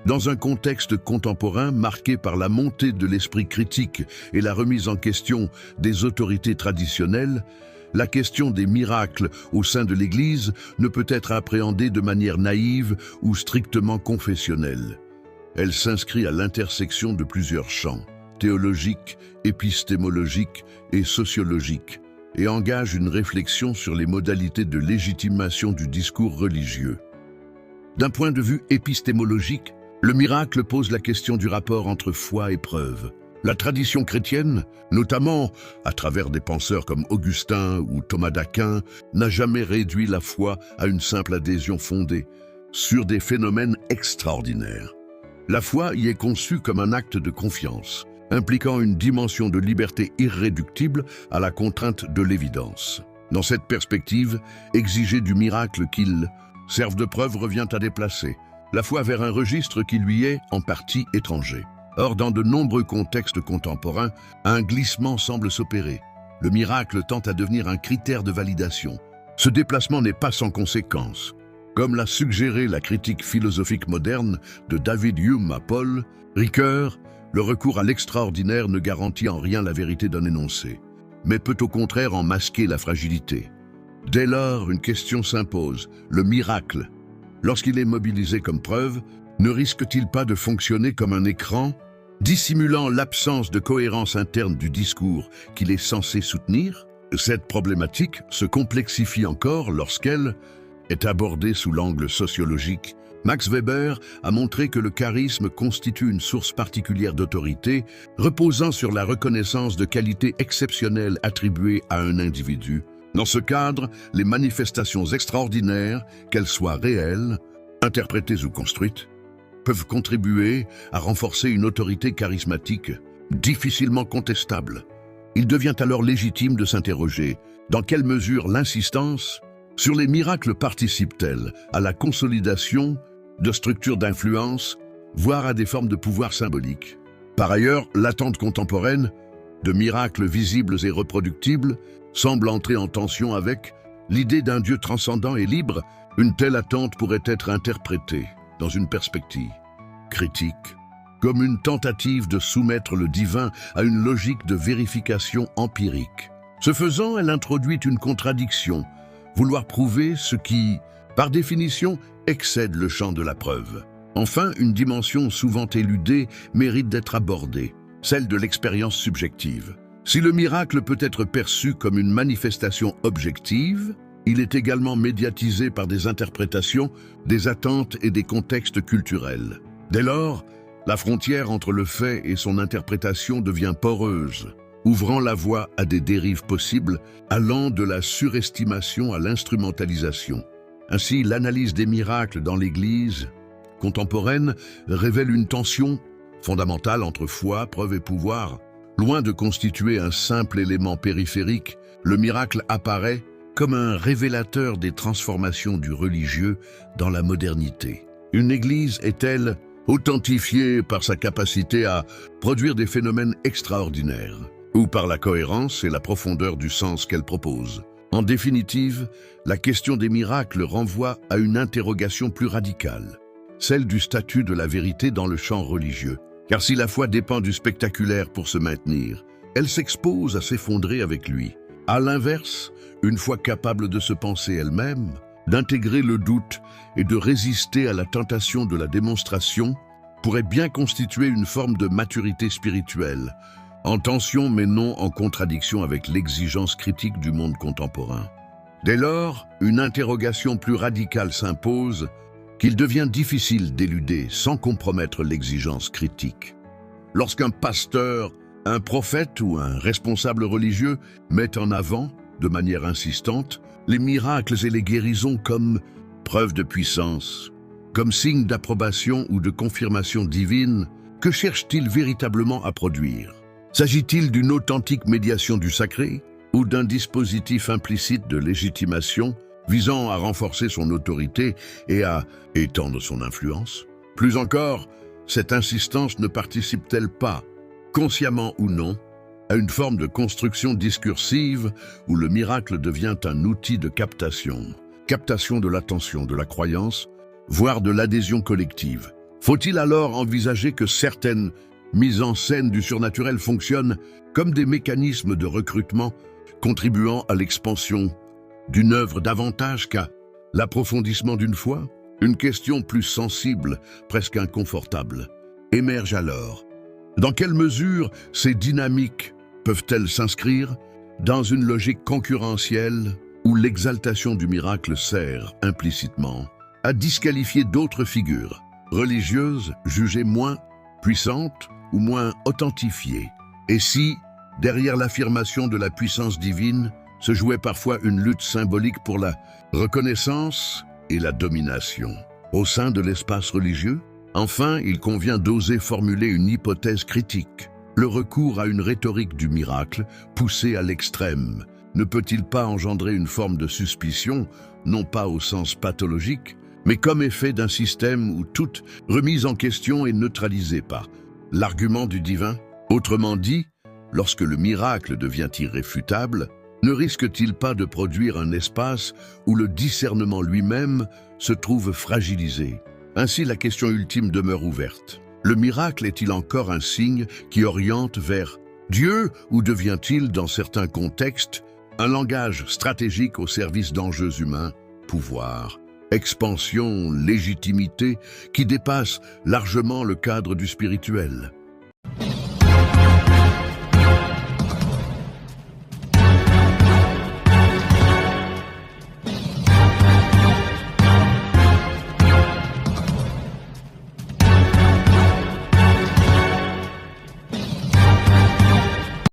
Dans un contexte contemporain marqué par la montée de l'esprit critique et la remise en question des autorités traditionnelles, la question des miracles au sein de l'Église ne peut être appréhendée de manière naïve ou strictement confessionnelle. Elle s'inscrit à l'intersection de plusieurs champs, théologiques, épistémologiques et sociologiques, et engage une réflexion sur les modalités de légitimation du discours religieux. D'un point de vue épistémologique, le miracle pose la question du rapport entre foi et preuve. La tradition chrétienne, notamment à travers des penseurs comme Augustin ou Thomas d'Aquin, n'a jamais réduit la foi à une simple adhésion fondée sur des phénomènes extraordinaires. La foi y est conçue comme un acte de confiance, impliquant une dimension de liberté irréductible à la contrainte de l'évidence. Dans cette perspective, exiger du miracle qu'il serve de preuve revient à déplacer la foi vers un registre qui lui est en partie étranger. Or, dans de nombreux contextes contemporains, un glissement semble s'opérer. Le miracle tend à devenir un critère de validation. Ce déplacement n'est pas sans conséquence. Comme l'a suggéré la critique philosophique moderne de David Hume à Paul Ricoeur, le recours à l'extraordinaire ne garantit en rien la vérité d'un énoncé, mais peut au contraire en masquer la fragilité. Dès lors, une question s'impose, le miracle, lorsqu'il est mobilisé comme preuve, ne risque-t-il pas de fonctionner comme un écran, dissimulant l'absence de cohérence interne du discours qu'il est censé soutenir? Cette problématique se complexifie encore lorsqu'elle est abordée sous l'angle sociologique. Max Weber a montré que le charisme constitue une source particulière d'autorité, reposant sur la reconnaissance de qualités exceptionnelles attribuées à un individu. Dans ce cadre, les manifestations extraordinaires, qu'elles soient réelles, interprétées ou construites, peuvent contribuer à renforcer une autorité charismatique difficilement contestable. Il devient alors légitime de s'interroger dans quelle mesure l'insistance sur les miracles participe-t-elle à la consolidation de structures d'influence, voire à des formes de pouvoir symbolique. Par ailleurs, l'attente contemporaine de miracles visibles et reproductibles semble entrer en tension avec l'idée d'un Dieu transcendant et libre. Une telle attente pourrait être interprétée dans une perspective critique, comme une tentative de soumettre le divin à une logique de vérification empirique. Ce faisant, elle introduit une contradiction, vouloir prouver ce qui, par définition, excède le champ de la preuve. Enfin, une dimension souvent éludée mérite d'être abordée, celle de l'expérience subjective. Si le miracle peut être perçu comme une manifestation objective, il est également médiatisé par des interprétations, des attentes et des contextes culturels. Dès lors, la frontière entre le fait et son interprétation devient poreuse, ouvrant la voie à des dérives possibles, allant de la surestimation à l'instrumentalisation. Ainsi, l'analyse des miracles dans l'Église contemporaine révèle une tension fondamentale entre foi, preuve et pouvoir. Loin de constituer un simple élément périphérique, le miracle apparaît comme un révélateur des transformations du religieux dans la modernité. Une Église est-elle authentifiée par sa capacité à produire des phénomènes extraordinaires, ou par la cohérence et la profondeur du sens qu'elle propose? En définitive, la question des miracles renvoie à une interrogation plus radicale, celle du statut de la vérité dans le champ religieux. Car si la foi dépend du spectaculaire pour se maintenir, elle s'expose à s'effondrer avec lui. À l'inverse, une foi capable de se penser elle-même, d'intégrer le doute et de résister à la tentation de la démonstration, pourrait bien constituer une forme de maturité spirituelle, en tension mais non en contradiction avec l'exigence critique du monde contemporain. Dès lors, une interrogation plus radicale s'impose, qu'il devient difficile d'éluder sans compromettre l'exigence critique. Lorsqu'un pasteur, un prophète ou un responsable religieux met en avant, de manière insistante, les miracles et les guérisons comme preuve de puissance, comme signe d'approbation ou de confirmation divine, que cherche-t-il véritablement à produire? S'agit-il d'une authentique médiation du sacré ou d'un dispositif implicite de légitimation visant à renforcer son autorité et à étendre son influence? Plus encore, cette insistance ne participe-t-elle pas, consciemment ou non, à une forme de construction discursive où le miracle devient un outil de captation de l'attention, de la croyance, voire de l'adhésion collective? Faut-il alors envisager que certaines mises en scène du surnaturel fonctionnent comme des mécanismes de recrutement contribuant à l'expansion d'une œuvre davantage qu'à l'approfondissement d'une foi? Une question plus sensible, presque inconfortable, émerge alors. Dans quelle mesure ces dynamiques peuvent-elles s'inscrire dans une logique concurrentielle où l'exaltation du miracle sert implicitement à disqualifier d'autres figures religieuses jugées moins puissantes ou moins authentifiées? Et si, derrière l'affirmation de la puissance divine, se jouait parfois une lutte symbolique pour la reconnaissance et la domination au sein de l'espace religieux? Enfin, il convient d'oser formuler une hypothèse critique. Le recours à une rhétorique du miracle, poussée à l'extrême, ne peut-il pas engendrer une forme de suspicion, non pas au sens pathologique, mais comme effet d'un système où toute remise en question est neutralisée par l'argument du divin? Autrement dit, lorsque le miracle devient irréfutable, ne risque-t-il pas de produire un espace où le discernement lui-même se trouve fragilisé? Ainsi, la question ultime demeure ouverte. Le miracle est-il encore un signe qui oriente vers Dieu ou devient-il, dans certains contextes, un langage stratégique au service d'enjeux humains, pouvoir, expansion, légitimité, qui dépassent largement le cadre du spirituel?